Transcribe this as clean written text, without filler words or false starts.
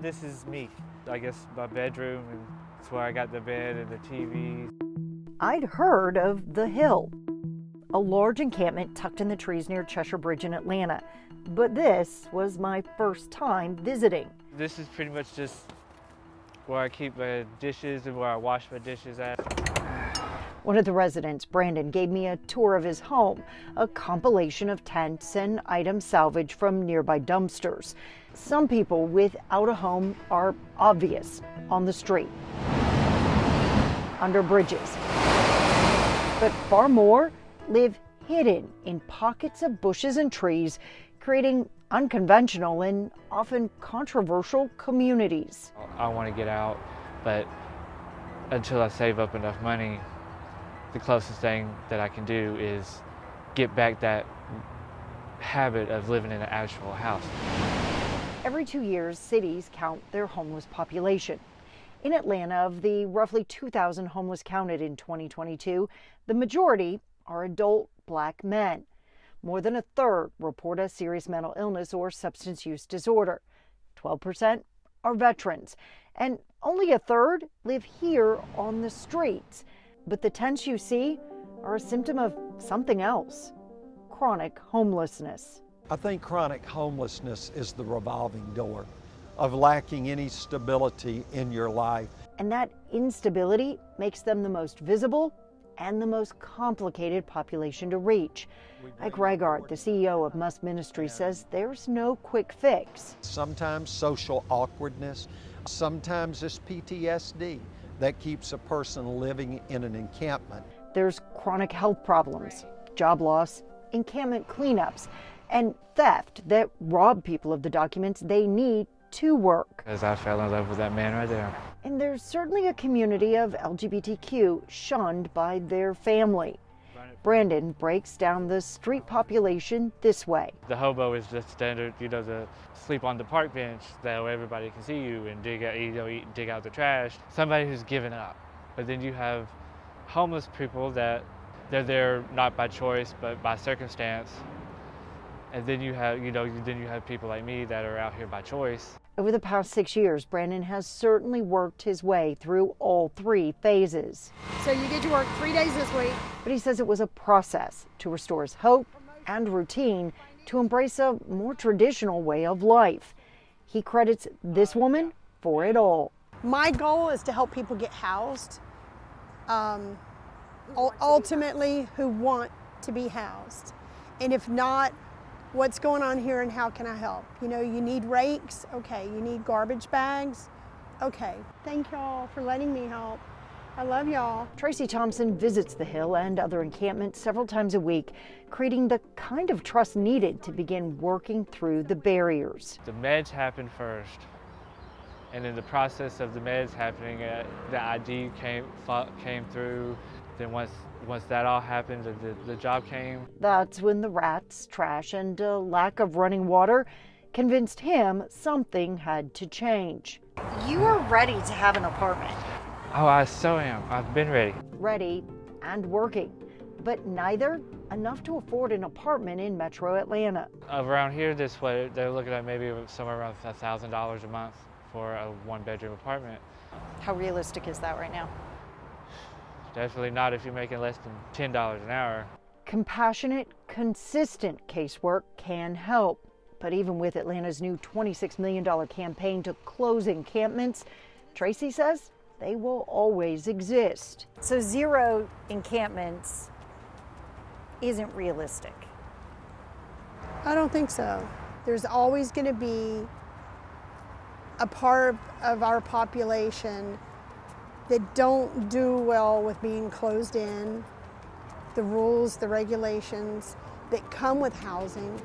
this is me. I guess my bedroom, and it's where I got the bed and the TV. I'd heard of the Hill, a large encampment tucked in the trees near Cheshire Bridge in Atlanta. But this was my first time visiting. This is pretty much just where I keep my dishes and where I wash my dishes at. One of the residents, Brandon, gave me a tour of his home, a compilation of tents and items salvaged from nearby dumpsters. Some people without a home are obvious on the street, under bridges. But far more live hidden in pockets of bushes and trees, creating unconventional and often controversial communities. I want to get out, but until I save up enough money, the closest thing that I can do is get back that habit of living in an actual house. Every 2 years, cities count their homeless population. In Atlanta, of the roughly 2,000 homeless counted in 2022, the majority are adult Black men. More than a third report a serious mental illness or substance use disorder. 12% are veterans, and only a third live here on the streets. But the tents you see are a symptom of something else: chronic homelessness. I think chronic homelessness is the revolving door of lacking any stability in your life. And that instability makes them the most visible and the most complicated population to reach. Ike Reigart, the CEO of Must Ministry, says there's no quick fix. Sometimes social awkwardness, sometimes it's PTSD that keeps a person living in an encampment. There's chronic health problems, job loss, encampment cleanups, and theft that rob people of the documents they need to work. Because I fell in love with that man right there. And there's certainly a community of LGBTQ shunned by their family. Brandon breaks down the street population this way. The hobo is the standard, the sleep on the park bench that way everybody can see you and dig out the trash. Somebody who's given up. But then you have homeless people that they're there not by choice but by circumstance. And then you have people like me that are out here by choice. Over the past 6 years, Brandon has certainly worked his way through all three phases. So you get to work 3 days this week. But he says it was a process to restore his hope and routine to embrace a more traditional way of life. He credits this woman for it all. My goal is to help people get housed, ultimately who want to be housed. And if not, what's going on here and how can I help? You need rakes, okay. You need garbage bags, okay. Thank y'all for letting me help. I love y'all. Tracy Thompson visits the Hill and other encampments several times a week, creating the kind of trust needed to begin working through the barriers. The meds happened first, and in the process of the meds happening, the ID came through. Then once that all happened, the job came. That's when the rats, trash, and a lack of running water convinced him something had to change. You are ready to have an apartment. Oh, I so am. I've been ready. Ready and working, but neither enough to afford an apartment in Metro Atlanta. Around here this way, they're looking at maybe somewhere around $1,000 a month for a one-bedroom apartment. How realistic is that right now? Definitely not if you're making less than $10 an hour. Compassionate, consistent casework can help. But even with Atlanta's new $26 million campaign to close encampments, Tracy says they will always exist. So 0 encampments isn't realistic. I don't think so. There's always going to be a part of our population that don't do well with being closed in, the rules, the regulations that come with housing.